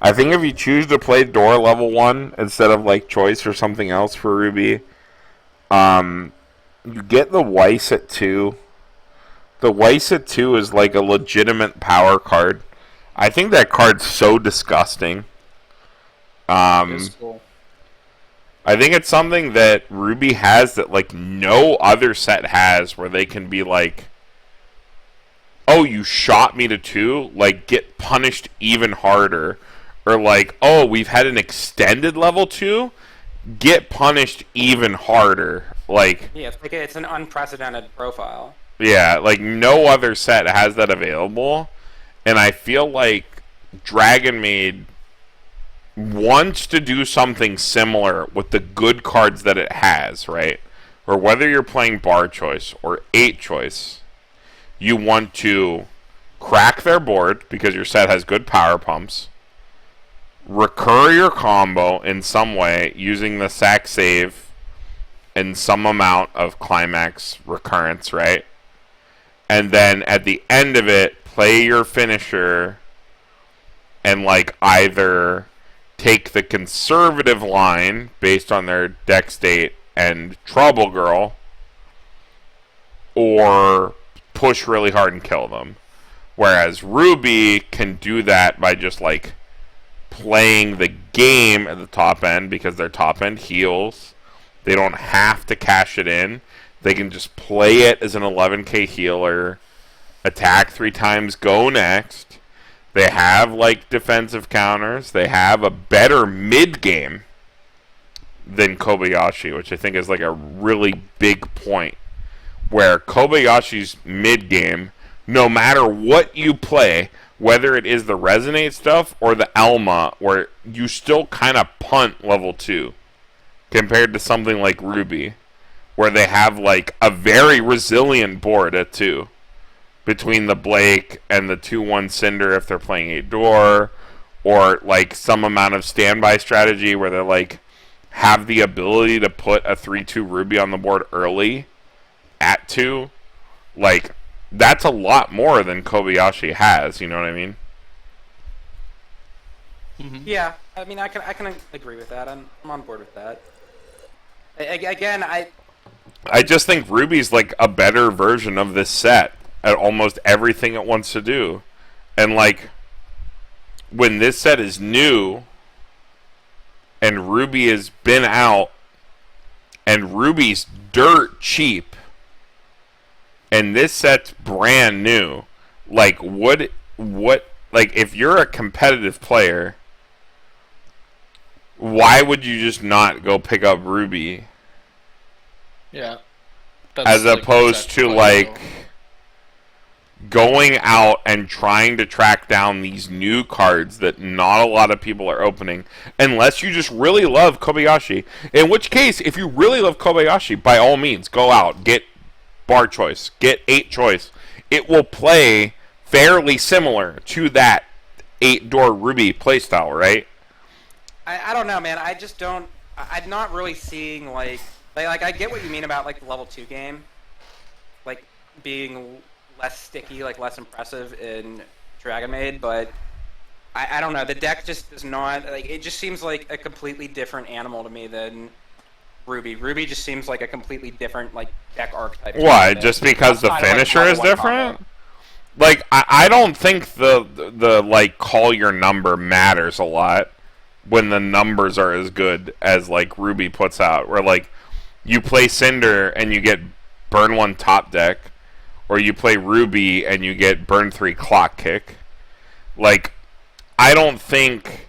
I think if you choose to play door level 1 instead of like choice or something else for Ruby, you get the Weiss at 2. The Weiss at 2 is like a legitimate power card. I think that card's so disgusting. Cool. I think it's something that Ruby has that like no other set has, where they can be like, oh, you shot me to 2, like get punished even harder. Or like, oh, we've had an extended level 2, get punished even harder. Like, yeah, it's an unprecedented profile. Yeah, like no other set has that available. And I feel like Dragonmaid wants to do something similar with the good cards that it has, right? Or whether you're playing bar choice or 8 choice, you want to crack their board because your set has good power pumps, recur your combo in some way using the sack save and some amount of climax recurrence, right? And then at the end of it, play your finisher and like either take the conservative line based on their deck state and Trouble Girl, or push really hard and kill them. Whereas Ruby can do that by just like playing the game at the top end because their top end heals. They don't have to cash it in. They can just play it as an 11k healer, attack 3 times, go next. They have like defensive counters. They have a better mid game than Kobayashi, which I think is like a really big point. Where Kobayashi's mid game, no matter what you play, whether it is the Resonate stuff or the Alma, where you still kind of punt level 2 compared to something like Ruby, where they have like a very resilient board at 2 between the Blake and the 2-1 Cinder if they're playing 8 door, or like some amount of standby strategy where they're like have the ability to put a 3-2 Ruby on the board early at 2. Like, that's a lot more than Kobayashi has, you know what I mean? Mm-hmm. Yeah, I mean, I can agree with that. I'm on board with that. Again, I just think Ruby's like a better version of this set at almost everything it wants to do. And like, when this set is new and Ruby has been out and Ruby's dirt cheap and this set's brand new, like what like if you're a competitive player, why would you just not go pick up Ruby? Yeah. As opposed to like going out and trying to track down these new cards that not a lot of people are opening, unless you just really love Kobayashi. In which case, if you really love Kobayashi, by all means, go out, get bar choice, get 8 choice. It will play fairly similar to that 8 door Ruby playstyle, right? I don't know, man. I just don't. I'm not really seeing like I get what you mean about like the level 2 game, like being less sticky, like less impressive in Dragonmaid, but I don't know. The deck just does not like. It just seems like a completely different animal to me than Ruby. Ruby just seems like a completely different like deck archetype. Why? Just because the finisher is different? Like I don't think the like call your number matters a lot when the numbers are as good as like Ruby puts out. Where like you play Cinder and you get burn 1 top deck, or you play Ruby and you get burn 3 clock kick. Like, I don't think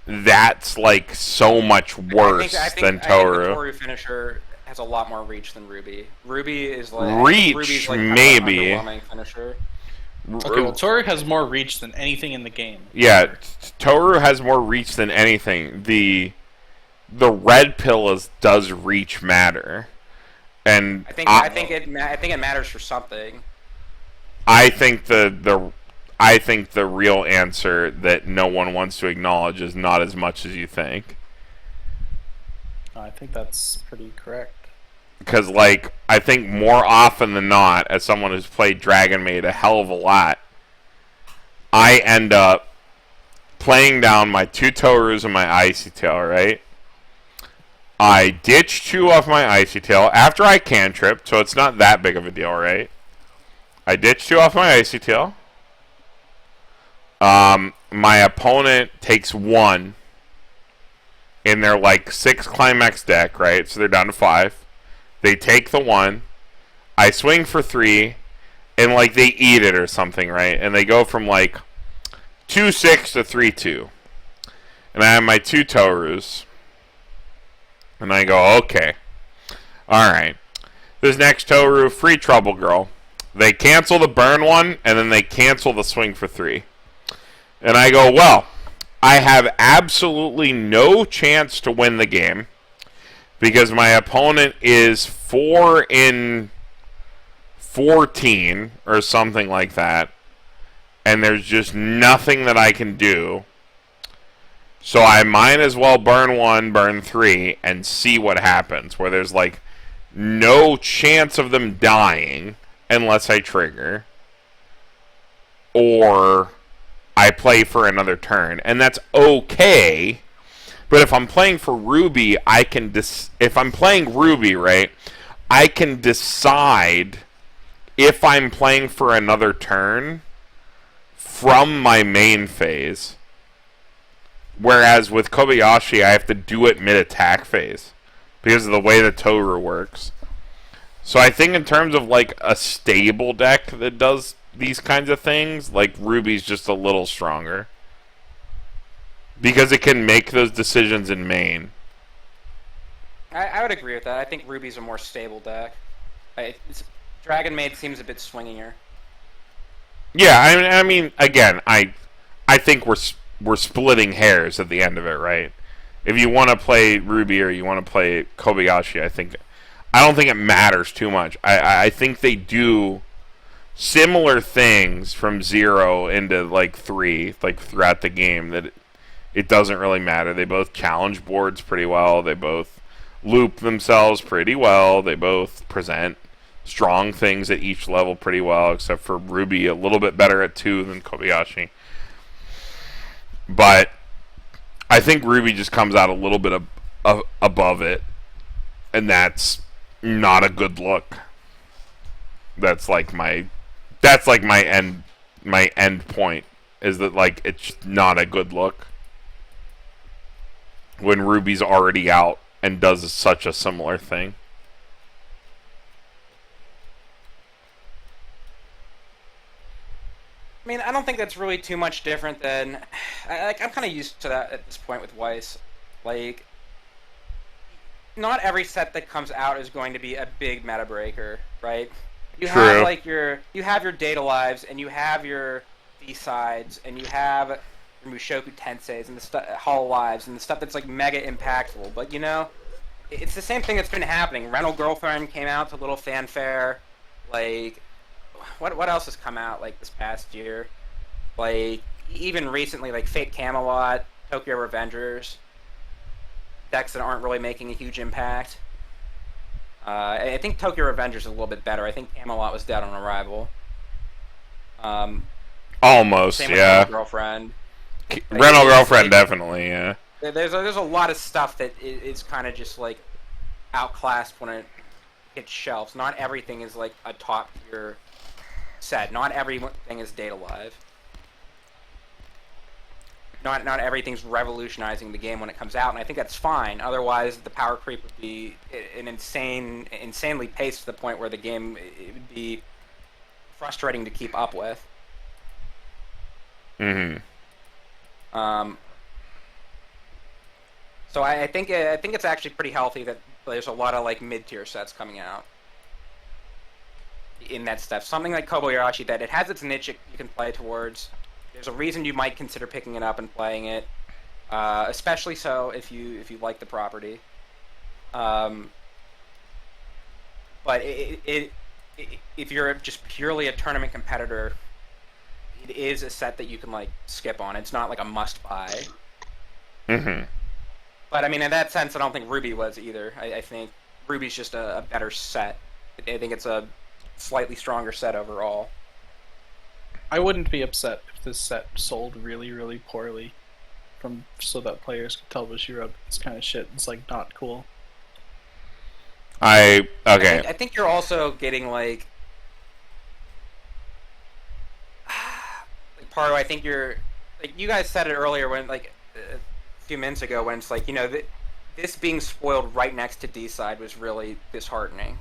that's like so much worse than I think the Toru. Toru finisher has a lot more reach than Ruby. Ruby is like Reach, kind maybe. of an underwhelming finisher. Okay, well, Toru has more reach than anything in the game. Yeah, Toru has more reach than anything. The red pill does reach matter, and I think it matters for something. I think the real answer that no one wants to acknowledge is not as much as you think. I think that's pretty correct. Because, like, I think more often than not, as someone who's played Dragonmaid a hell of a lot, I end up playing down my 2 Torus and my Icy Tail, right? I ditch 2 off my Icy Tail after I cantrip, so it's not that big of a deal, right? I ditch 2 off my Icy Tail. My opponent takes 1 in their, like, 6 Climax deck, right? So they're down to 5. They take the 1. I swing for 3, and, like, they eat it or something, right? And they go from, like, 2-6 to 3-2. And I have my 2 Torus. And I go, okay. Alright. This next Toru, Free Trouble Girl. They cancel the burn 1, and then they cancel the swing for 3. And I go, well, I have absolutely no chance to win the game because my opponent is 4 in 14 or something like that, and there's just nothing that I can do. So I might as well burn 1, burn 3, and see what happens, where there's like no chance of them dying unless I trigger, or I play for another turn, and that's okay. But if I'm playing for Ruby, I can if I'm playing Ruby, right, I can decide if I'm playing for another turn from my main phase. Whereas with Kobayashi, I have to do it mid-attack phase because of the way the Toru works. So I think in terms of like a stable deck that does these kinds of things, like Ruby's just a little stronger. Because it can make those decisions in main. I would agree with that. I think Ruby's a more stable deck. Dragonmaid seems a bit swingier. Yeah, I mean, again, I think we're splitting hairs at the end of it, right? If you want to play Ruby or you want to play Kobayashi, I don't think it matters too much. I think they do similar things from 0 into like 3, like throughout the game, that it doesn't really matter. They both challenge boards pretty well. They both loop themselves pretty well. They both present strong things at each level pretty well, except for Ruby a little bit better at 2 than Kobayashi. But I think Ruby just comes out a little bit above it, and that's not a good look. That's like my end point, is that like it's not a good look when Ruby's already out and does such a similar thing. I mean, I don't think that's really too much different than... I'm kind of used to that at this point with Weiss. Like, not every set that comes out is going to be a big meta breaker, right? You True. have like your data lives, and you have your D-sides, and you have your Mushoku Tenseis and the Hollow Lives and the stuff that's like mega impactful. But you know, it's the same thing that's been happening. Rental Girlfriend came out to little fanfare. Like, what else has come out like this past year? Like even recently, like Fate Camelot, Tokyo Revengers, decks that aren't really making a huge impact. I think Tokyo Revengers is a little bit better. I think Camelot was dead on arrival. Almost, same yeah. with Rental Girlfriend. Rental Girlfriend, definitely, yeah. There's a lot of stuff that is kind of just like outclassed when it hits shelves. Not everything is like a top tier set. Not everything is Data Live. Not everything's revolutionizing the game when it comes out, and I think that's fine. Otherwise, the power creep would be insanely paced to the point where the game it would be frustrating to keep up with. Mm-hmm. So I think it's actually pretty healthy that there's a lot of like mid-tier sets coming out in that stuff. Something like Kobayashi, that it has its niche you can play towards. There's a reason you might consider picking it up and playing it, especially so if you like the property. But if you're just purely a tournament competitor, it is a set that you can like skip on. It's not like a must buy. Mm-hmm. But I mean, in that sense, I don't think Ruby was either. I think Ruby's just a better set. I think it's a slightly stronger set overall. I wouldn't be upset if this set sold really, really poorly, so that players could tell Bushiroad this kind of shit is like not cool. Okay. I think you're also getting like Paru. I think you're like you guys said it earlier when like a few minutes ago when it's like this being spoiled right next to D-side was really disheartening.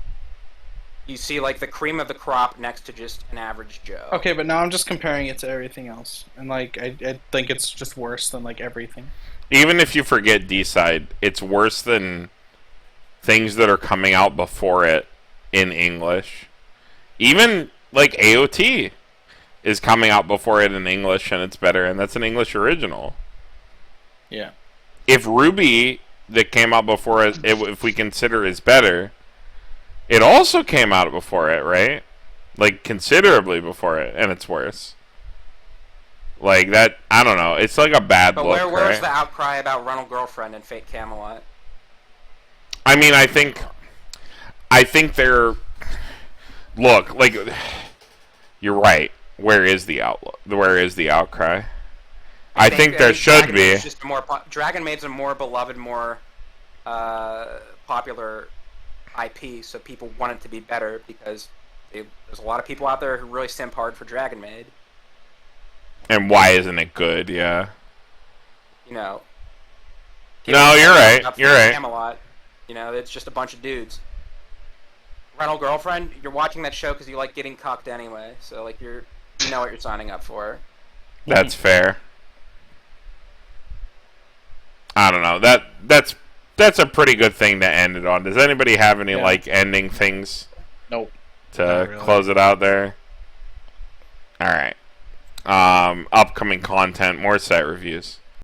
You see, like, the cream of the crop next to just an average Joe. Okay, but now I'm just comparing it to everything else, and like I think it's just worse than like everything. Even if you forget D-side, it's worse than things that are coming out before it in English. Even like AOT is coming out before it in English, and it's better, and that's an English original. Yeah. If Ruby that came out before it, if we consider is better. It also came out before it, right? Like, considerably before it, and it's worse. Like, that, I don't know. It's like a bad look, But where's right? the outcry about Rental Girlfriend and Fate Camelot? I mean, I think they're... Look, like, you're right. Where is the outcry? I think there should be. Dragonmaid's a more beloved, more popular IP, so people want it to be better because there's a lot of people out there who really simp hard for Dragonmaid. And why isn't it good? Yeah. No, you're right. You're right. Camelot, it's just a bunch of dudes. Rental Girlfriend, you're watching that show because you like getting cucked anyway, so like you know what you're signing up for. That's fair. I don't know. That's a pretty good thing to end it on. Does anybody have any like ending things? Nope. To close it out there. All right. Upcoming content, more set reviews.